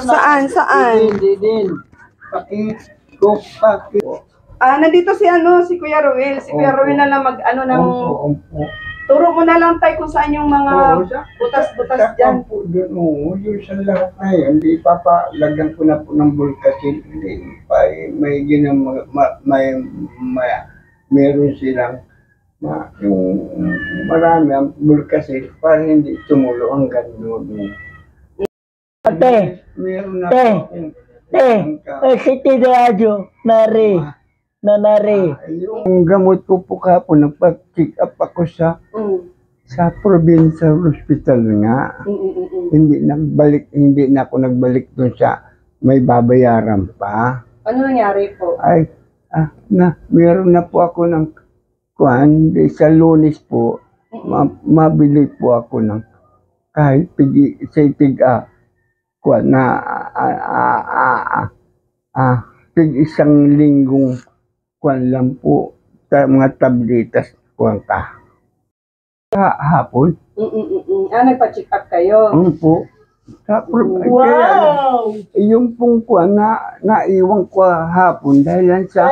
Saan? Saan? Didin. Pakit. Pakit. Nandito si Kuya Ruel. Si Kuya Ruel na lang turo mo na lang tayo kung saan yung mga butas-butas dyan. Yung sa lahat na yun, hindi papalagyan ko na po ng bulkasin. Hindi pa, meron silang yung marami ang bulkasin para hindi tumulo hanggang doon. Ate, meron na City Radio, Nari. Yung gamot ko po kapon, nagpa-check up ako sa provincial hospital nga. Hindi na ako nagbalik doon sa may babayaran pa. Ano nangyari po? Meron na po ako ng sa Lunes po, mabili po ako ng kahit isang linggong lang po mga tabletas ka hapon. Nagpa-check up kayo? Po. Wow! Yung pong naiwan ko hapon dahil sa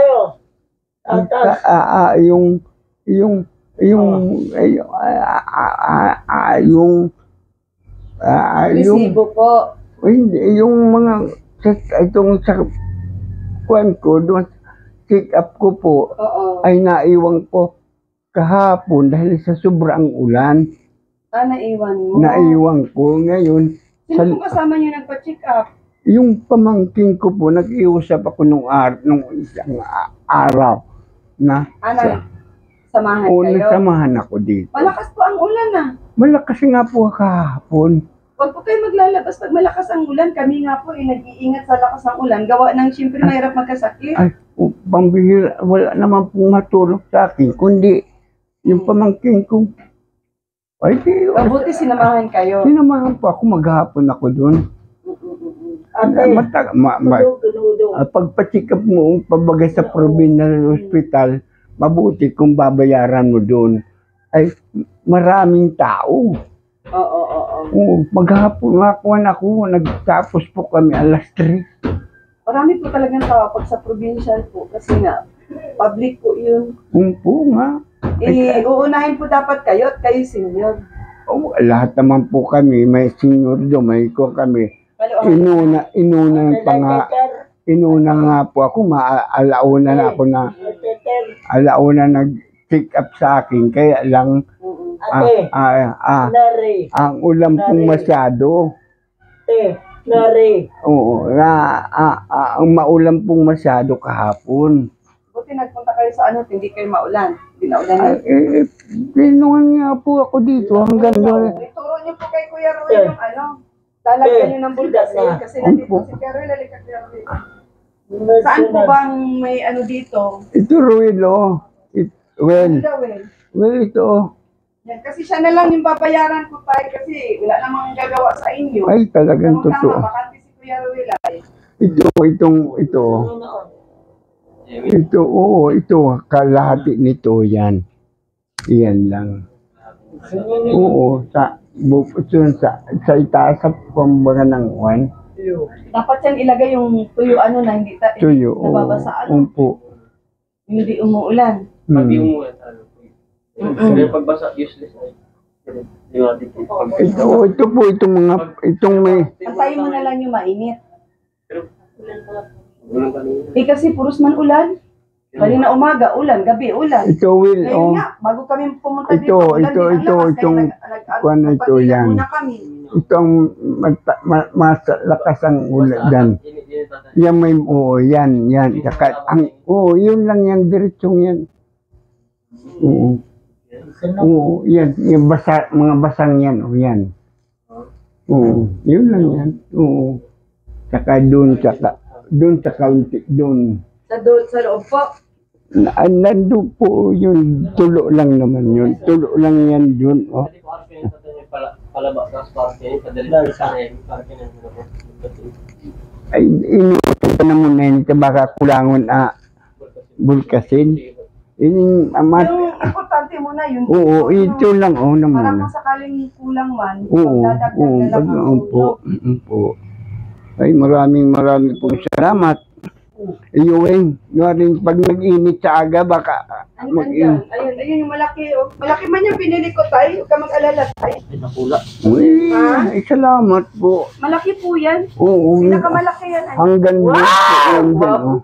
resibo po. Hindi, yung mga itong sa ko doon check up ko po. Ay naiwan ko kahapon dahil sa sobrang ulan. Naiwan mo? Naiwan ko ngayon. Sino po kasama niyo nagpa-check up? Yung pamangkin ko po, nag-iusap ako nung isang araw na samahan kayo? Nasamahan ako dito. Malakas po ang ulan Malakas nga po kahapon. Huwag po kayo maglalabas pag malakas ang ulan. Kami nga po nag-iingat sa lakas ng ulan. Gawa ng siyempre mahirap magkasakit. Pambihira, wala naman pong matulog sa akin, kundi yung pamangkin ko. Mabuti sinamahan kayo. Sinamahan po ako, maghapon ako doon. Pagpa-check up mo, pabagay sa provincial hospital, mabuti kung babayaran mo doon. Ay, maraming tao. Maghapon ako, nagtapos po kami alas 3. Marami po talagang tao pag sa provincial po kasi nga, public po yun. Po nga. Uunahin po dapat kayo at kayo senior. Lahat naman po kami, may senior doon, may ko kami. Inuna nga po ako, alauna na ako alauna nag-check up sa akin, kaya lang ang ulam pong masyado. Oo, ang maulan pong masyado kahapon. Buti nagpunta kayo sa hindi kayo maulan. Hindi naulan Pinuhan nga po ako dito hanggang doon. Ituro niyo po kay Kuya Ruel yung lalagyan niyo ng bulkasin kasi nandito si Kuya Ruel, halika Kuya Ruel. Saan po bang may dito? Ito Ruel, Well, ito. Yan, kasi siya na lang yung babayaran ko tayo kasi wala namang gagawa sa inyo. Ay, talagang totoo. Bakante si Kuya Ruel Ito, kalahati nito yan. Iyan lang. Sa itaas sa pambaga ng uwan. Dapat yan ilagay yung tuyo na hindi nababasaan. Hindi umuulan. Hindi umuulan. Pero pagbasa, useless ay. Ito po, itong may... Antayin mo na lang yung mainit. Kasi puros man ulan. Kanina umaga, ulan. Gabi, ulan. Ito, Will. Ngayon nga, bago kami pumunta dito, yan. Ito ang mas lakas ang ulan. Yan may, yan. Yun lang yan, diretsong yan. Yan. Yung mga basang yan, yan. Yun lang yan. Saka doon sa kaunti, doon. Sa loob po? Nandun po yun, tulo lang naman yun. Tulo lang yan doon. Ay, inuuto na muna yun. Baka kulangon bulkasin. Yung importante muna yun. Oo, ito lang na muna. Para kung sakaling kulang man, Oo, dadagdag na lang ang po. Ay, maraming pong salamat. Iyuwing, pag nag-init sa aga, baka Andyan. Ayun yung malaki. Oh. Malaki man yung pinili ko tayo. Huwag ka mag-alala tayo. Ay, nakula. Uy, Ha? ay, salamat po. Malaki po yan. Oo, Pinakamalaki yan. hanggang dito. Hanggang, oh.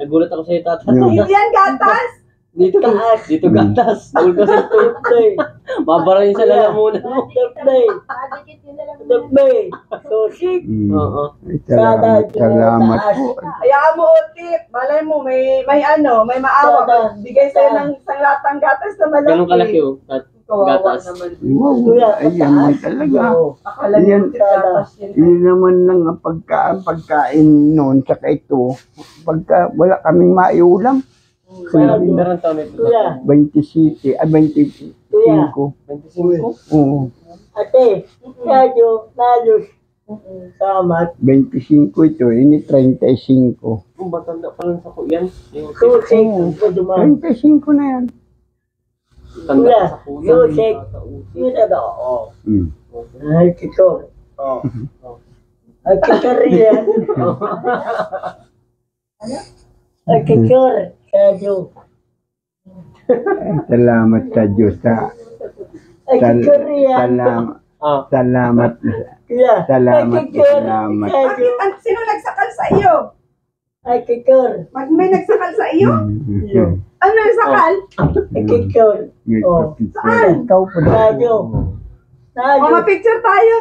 Nagulat ako sa'yo, tata. Yun. Hindi yan gatas. Dito gatas. Bawal kasi ito. Babara yun sa lalamunan mo. Mm. Oo. Ay, salamat po. Hayaan mo, Otip. Malay mo, may maawa. Bigay sa'yo ng isang latang gatas na malaki. Ganun kalaki oh. Kawawa Gatas. naman. Wow, ayan man talaga. Akala niyo, Ayan. Otip, gatas yun. Yun naman lang ang pagkain noon, tsaka ito. Pagka wala kaming maiulam, Meron taon ito. 27, 25. 25? Oo, Ate, medyo, salamat. 25 ito, ini 35. Kung batanda pa lang sa kuyan. Yung Susik, duman. 35 na yan. tanda pa sa kuyan. Susik, yun ano, oh. Mm. Ay, kikor. Oh. Ay, kikor yan. Ay, kikor. Medyo. Salamat sa Diyos. Ay, kikor yan. Salamat. Yeah. Salamat. Ay, kikor. Salamat. Medyo. Sino nagsakal sa iyo? Ay, kikor. May nagsakal sa iyo? Mm. Ano yung sakal? Ay, kikor. Oh. Saan? Ikaw po Radyo. O, mapicture tayo.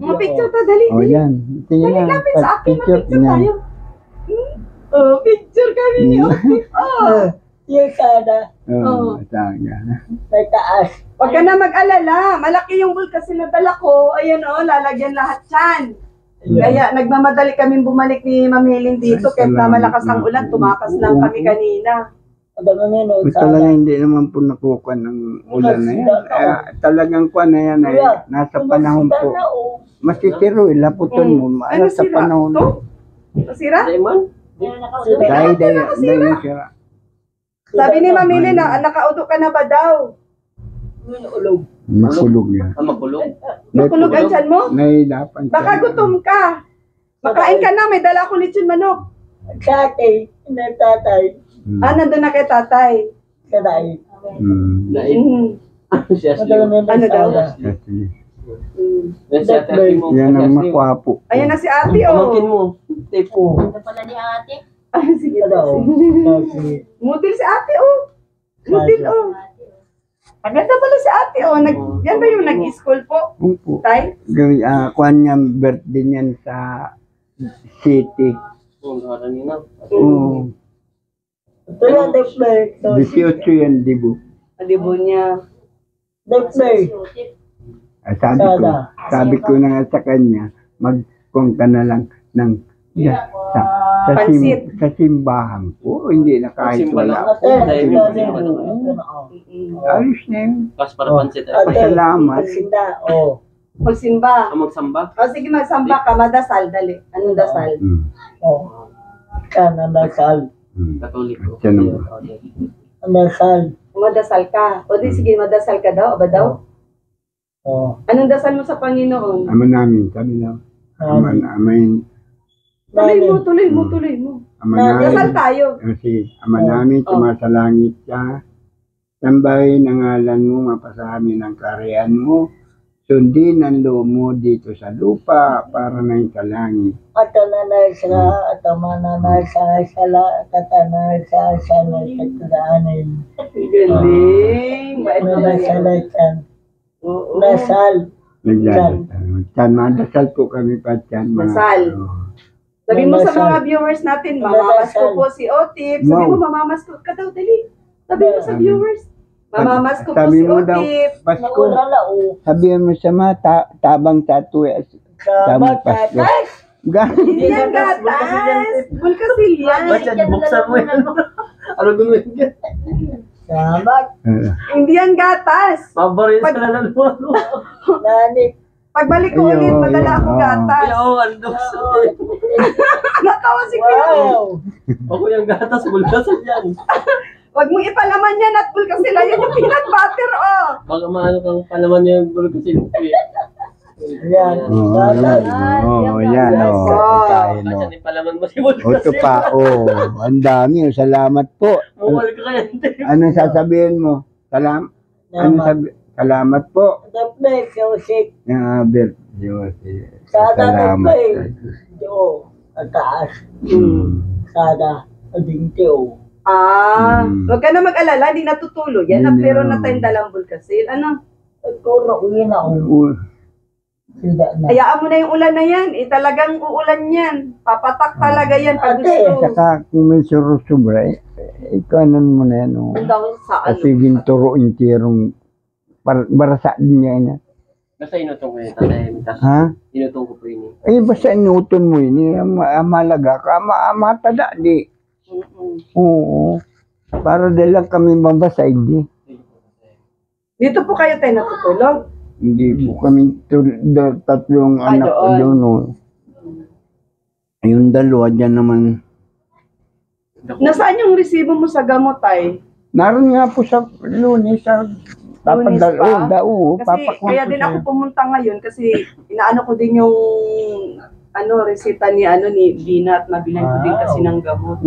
Mapicture tayo, dali. O yan. Tingnan Dali na. lapit sa akin, Picture mapicture tayo. Oh, picture kami ni Otip. Oh. Yung sana, Oo. Talaga. may taas. Huwag ka na mag-alala. Malaki yung bulk kasi nadala ko. Ayan o, lalagyan lahat yan. Kaya nagmamadali kami bumalik ni Ma'am Helen dito. Kahit na malakas ang ulan, tumakas lang kami kanina. Talaga hindi naman po nakukuha ng ulan na yan. Talagang kuha na yan ay nasa panahon po. Masisiro, laputon mo. Ano Sa sira? panahon. Ito? Masira? Diamond? Dahil sira. Sabi ni Ma'am Helen na, nakaudo ka na ba daw? Makulog yan. Makulog? Makulog ang tiyan mo? Nahihirapan siya. Baka gutom ka. Makain ka na, may dala ko lechon manok. Sa atin, natatay, Nandun na kay tatay. sa dahil. Lain. Mm. Siya Ano daw? Yan ang makwapo. Ayan na si ate, Pamangkin oh. mo. Tape po. Sige, Ano? sige. Mutil si ate, oh. Mutil, oh. Ang ganda pala si ate, oh. Yan ba yung nag-school po? Opo. Tay? Kuha niya birthday niyan sa city. Ngaran niya na. Oo. Ito yung display. 18 yan, dibo. Alibo niya. Display. Sabi ko na nga sa kanya, mag-kung ka na lang ng Pansit. sa simbahan po, hindi na kahit wala. Ayos na yun. Pas para pansit. Salamat. Magsimba. Magsamba? O sige, magsamba ka. Madasal, dali. Anong dasal? Oh. Kana dasal. Katoliko. Dasal. Madasal ka. O di sige, madasal ka daw. O ba daw? Oh. Anong dasal mo sa Panginoon? Ama namin, sabi lang. Amen. Tuloy mo. Ama namin. Dasal tayo. Sige, Ama namin, sumasalangit ka. Sambahin ang ngalan mo, mapasamin ang karyan mo. Sundin ang loob mo dito sa lupa para na sa langit. At nanay sa at mananay sa sala at tanay sa sana sa tudaanin. Galing. Bait na Nanay sa lang. laitan. Oo. Nasal. Nagdadasal. Mandasal po kami pa dyan. Dasal. Sabi mo sa mga viewers natin, mamamas ko po si Otip. Sabi mo, mamamas ko ka daw, dali. Sabi mo sa viewers, mamamas ko po Sabi si mo daw, Otip. Pasko. Naulala o. Sabihan mo sa mga tabang tattoo. Sabat Pasko. Hindi yan gatas. Bulkasil yan. Buksan mo yan. Ano gawin ka? Sabat. Hindi yan gatas. Mabarin sa lalamunan mo. Nanik. Pagbalik ko ulit, madala ako gatas. Oo, ano? Natawa si Kuya. Wow. Ako yung gatas, bulgasan yan. Huwag mong ipalaman yan at bulkasil. Yan yung peanut butter, oh. Baka maano kang palaman niya yung bulgasin. Yan. Oo, Tatay. yan, oh. Kain, oh. Kasi palaman mo si Wolf O, ito kasi. pa, ang dami, oh. Salamat po. Mawal ka kaya. Anong sasabihin mo? Salamat po. Tatay, Joseph. Diyos. Sada Salamat. tatay. Jo, ang taas. Sada, adinte o. Huwag ka na mag-alala, hindi natutulog yan. Hindi Pero na. na tayong dalang bulkasil. Ano? Ito na uwi na ako. Sida na. Hayaan mo na yung ulan na yan. Talagang uulan yan. Papatak talaga yan pag Ate, gusto. Saka kung may surusubra, ikanan mo na yan. Oh. Ang daw sa ano. Kasi ginturo intirong barasa din niya niya. Basta inutong ko yun, tatay. Ha? Inutong ko po yun. Basta inuton mo yun. Malaga ka. Matada di. Oo. Para dahil lang kami mabasa, hindi. Dito po kayo tayo natutulog. Hindi po kami tatlong anak ko doon. doon. Oh. Yung dalawa dyan naman. Nasaan yung resibo mo sa gamot ay? Naroon nga po sa Lunes, sa Lunes pa? Oo, Kasi kaya din ako pumunta ngayon kasi inaano ko din yung reseta ni Bina at mabilan ko din kasi ng gamot.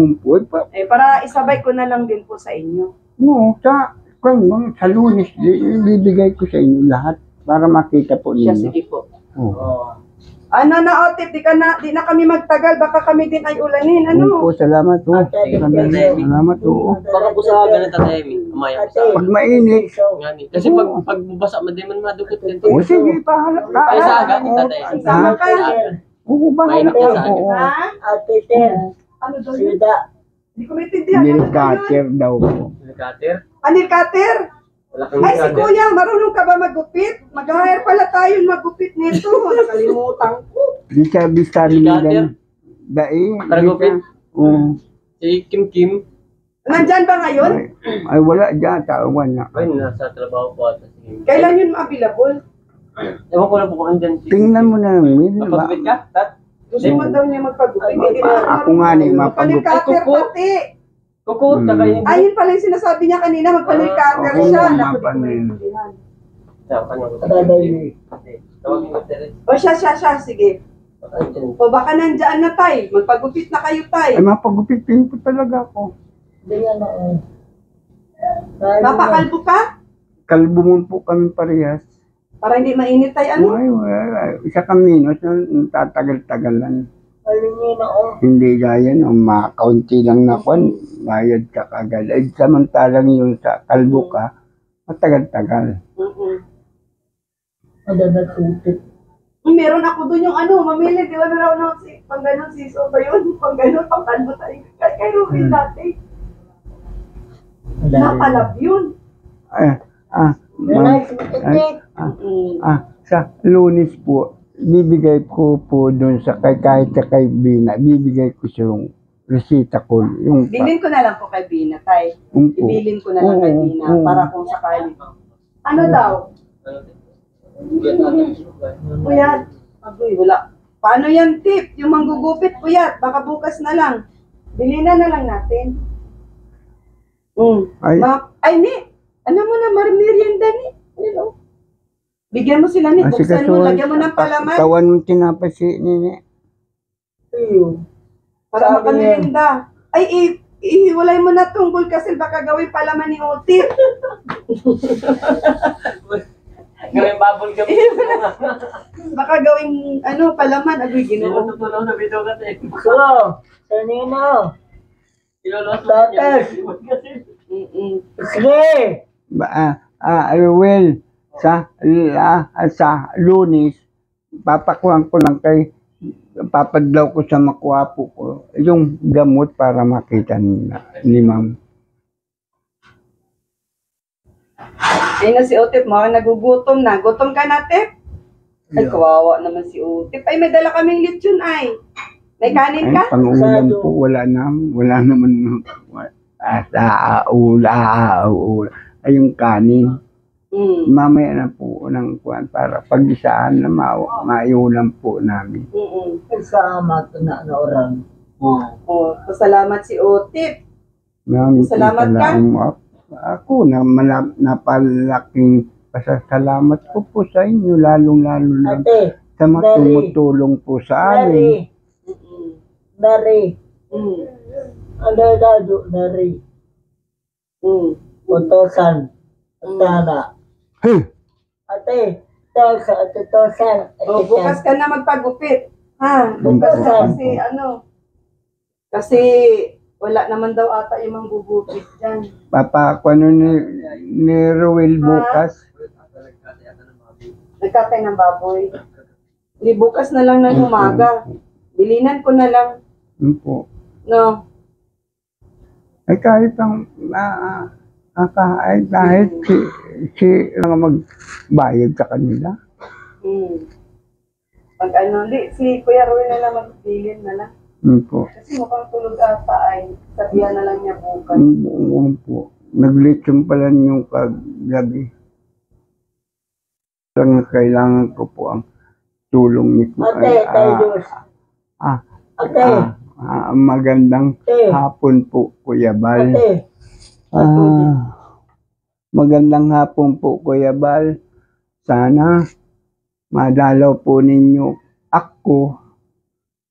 Para isabay ko na lang din po sa inyo. No, sa Lunes, bibigay ko sa inyo lahat para makita po Siya, ninyo. sige po. Oo. Otip, di na kami magtagal, baka kami din ay ulanin. Opo, salamat po. Salamat po. Baka po sa ganun, tatay. Umaya po sa Pag mainit, Kasi pag bubasa, madi man madukot yan. o sige, pahalap ka. Ay, sa aga, tatay. Sama ka. Oo, bahala Mainit yan ka. sa akin. Oo. Ha? Ate Ter, Ano daw yun? sida. Hindi ko maintindihan. Nail Ano daw yun? cutter daw po. Cutter? Anil cutter? Wala kang Ay, si cutter. Kuya, marunong ka ba magupit? Mag-hire pala tayo magupit nito. Nakalimutan ko. Di siya bisa Nail cutter? rin. Dai. Taragupit? Oo. Si Kim. Nandyan ba ngayon? Ay, wala dyan. Tawan na. Ay, nasa trabaho po ata. Kailan yun available? Ewan ko na po kung andyan si... Tingnan mo na lang. Mapagupit ka, tat? Gusto mo daw niya magpagupit. Hindi Ako nga ni, mapagupit. Magpanil cutter Ay, kuko. pati. Kuko, saka yun. Ay, yun pala yung sinasabi niya kanina. Magpanil cutter Oo, siya. mapanil. Naku, di ko maintindihan. Tawagin mo, Teres. O siya. Sige. O baka nandyan na tay. Magpagupit na kayo tay. Ay, mapagupitin po talaga ako. Hindi yan ako. Mapakalbo ka? Kalbo mo po kami parehas. Para hindi mainit tay ano? Ay, wala. Isa kami, no? Tatagal-tagalan. Alingin ako. Hindi gaya, no? Makaunti lang na kwan. Bayad ka kagad. Ay, samantalang yung sa kalbo ka, matagal-tagal. Madadatutit. Meron ako doon yung mamili, di ba meron pang ganun siso ba yun? Pang ganun, pang kalbo tayo. Kayo rin dati. Napalab yun. Sa Lunes po, bibigay ko po doon sa kahit sa kay Bina, bibigay ko siya yung resita ko. Yung Bilin ko na lang po kay Bina, tay. Umpo. Ibilin ko na lang kay Bina para kung sakali. Ano daw? Puyat. Agoy, wala. Paano yan, tip? Yung manggugupit, puyat. Baka bukas na lang. Bilinan na lang natin. Ay. Ay, ni. Ano mo na, merienda ni. Hello. Bigyan mo sila ni. Buksan mo, lagyan mo ng palaman. Tawan mo tinapay si Nini. Ayun. Para Sabi makamerinda. Ay, ihiwalay mo na tunggol kasi baka gawin palaman ni Otip. Gawin babol ka. Baka gawing palaman. Agoy, ginoo. Tutulong na bito kasi. So, kanino? Ilolot Tatas. Sige. Well, sa Lunes, papakuhan ko lang papadlaw ko sa makwapo ko yung gamot para makita ni ma'am. Ay na si Otip, nagugutom na. Gutom ka na, Tip? Ay, kawawa naman si Otip. Ay, may dala kaming lechon, ay. May kanin Ay, ka? pang-ulam po, wala naman. Ay, yung kanin. Mamaya na po ng kuwan para pag-isaan na maiulam po namin. Salamat na orang. Pasalamat si Otip. Maraming Salamat ka. Ako na napalaking pasasalamat ko po sa inyo, lalong-lalo na Ate, sa tumutulong po sa amin. Dari. Ano dado, dari. Utosan. Tana. Hey, Ate, utosan. Bukas ka na magpagupit. Ha? Bukas na kasi kasi wala naman daw ata yung manggugupit dyan. Papa, kung ano ni Ruel bukas? Nagkatay ng baboy. Hindi, bukas na lang ng umaga. Bilinan ko na lang. Po. No. Ay kahit kahit si lang magbayad sa kanila. Pag si Kuya Ruel na lang magbilin na lang. Po. Kasi mukhang tulog ata ay sabihan na lang niya bukas. Po. Naglitsyon pala yung kagabi. Kailangan ko po ang tulong ni Ate, Diyos. Ate. Magandang hapon po, Kuya Bal. Ate. Magandang hapon po, Kuya Bal. Sana madalaw po ninyo ako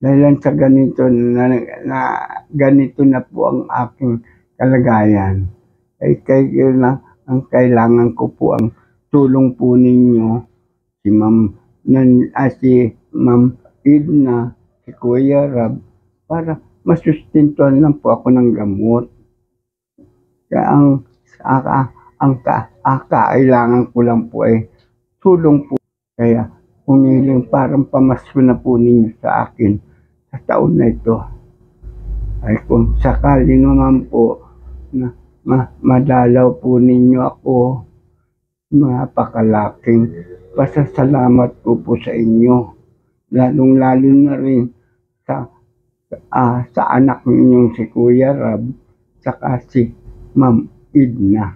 dahil sa ganito na ganito na po ang aking kalagayan. Ang kailangan ko po ang tulong po ninyo si Ma'am Edna, si Kuya Rab, para masustentuhan lang po ako ng gamot. Kaya kailangan ko lang po ay tulong po. Kaya humiling parang pamasko na po ninyo sa akin sa taon na ito. Ay kung sakali naman po na madalaw po ninyo ako, napakalaking pasasalamat ko po sa inyo. Lalong-lalo na rin sa anak ninyong si Kuya Rab, saka si Ma'am Edna.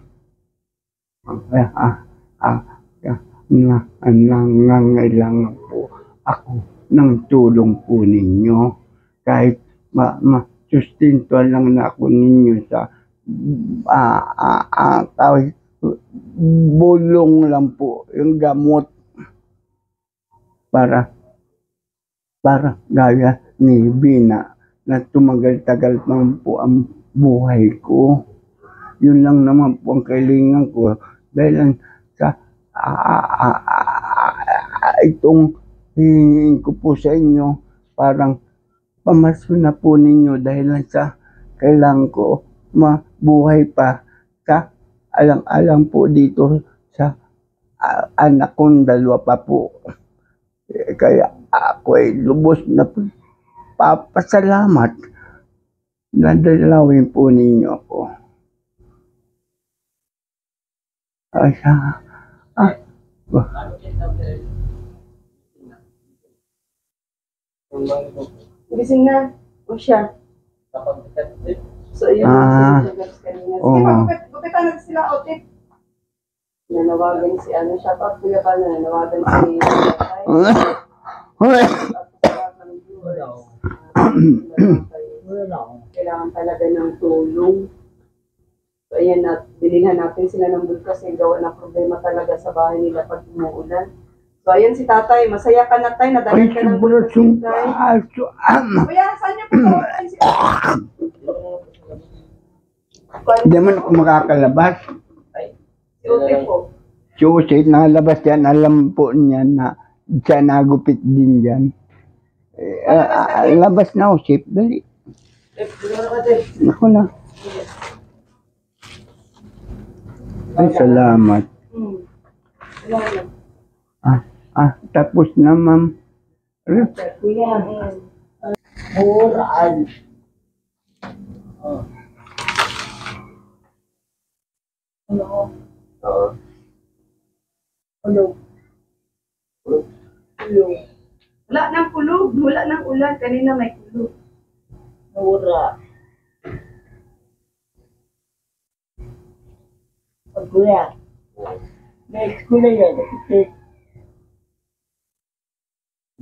Nangangailangan po ako ng tulong po ninyo. Kahit sustentuhan lang na ako ninyo sa bulong lang po yung gamot para gaya ni Bina na tumagal-tagal naman po ang buhay ko. Yun lang naman po ang kailangan ko dahil sa itong hingin ko po sa inyo, parang pamaso na po ninyo dahil sa kailangan ko mabuhay pa sa alang-alang po dito sa anak kong dalawa pa po. Kaya ako ay lubos na papasalamat na dalawin po ninyo ako. Gising na. O siya. So, yun. Gupitan natin sila, Otit. Nanawagan si siya pa, Kuya Bal, nanawagan si kailangan talaga ng tulong. So, ayan, bilhin natin sila ng bulkas kasi gawa ng problema talaga sa bahay nila pag umuulan. So, ayan si tatay. Masaya ka na tayo. Nadalan ka ng bulkas si tatay. Kuya, saan niyo po kawalan si Hindi man ako makakalabas. Si Otit po. Si Jose, nalabas yan. Alam po niya na siya nagupit din dyan. Labas na ako, Sip. Dali. Ako na. Ay, salamat. Tapos na, ma'am. Kuya. Muraan. Ano? Ano? Wala nang kulog. Wala nang ulan. Kanina may kulog. Mura. Kuya. Next ko na yan.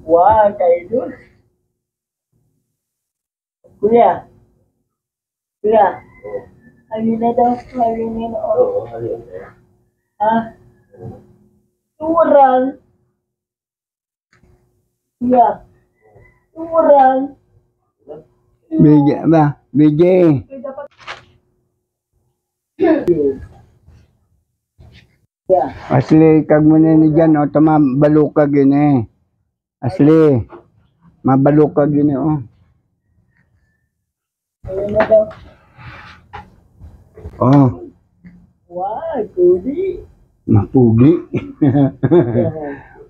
Wow, tayo. Kuya. Kuya. Ayun na daw. Ayun na. Ha? Turan. Ya. Turan. Bigyan ba? Bigyan. Ya. Asli, kag mo na ni dyan, o, tama, balukag yun eh. Asli, mabalukag yun eh, oh. Ayun na daw. Oh, Wah, kudi. mapugi.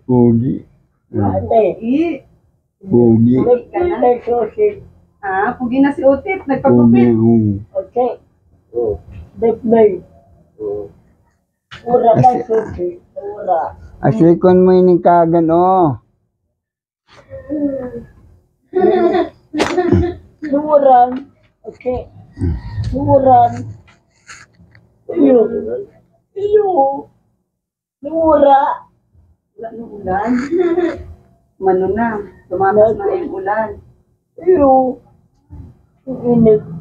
Pugi. Ate. Pugi. May sosis. Ah, pugi na si Utip. Pugi. Nagpagupit. Okay. Oo. Dekbay. Oo. Ura may sosis. Ura. Asli, kon mo yun kagan, oh. Turan. Okay. Turan. Iyo. Iyo. Tura. Wala ng ulan. Mano na. Tumakas na yung ulan. Iyo. Init.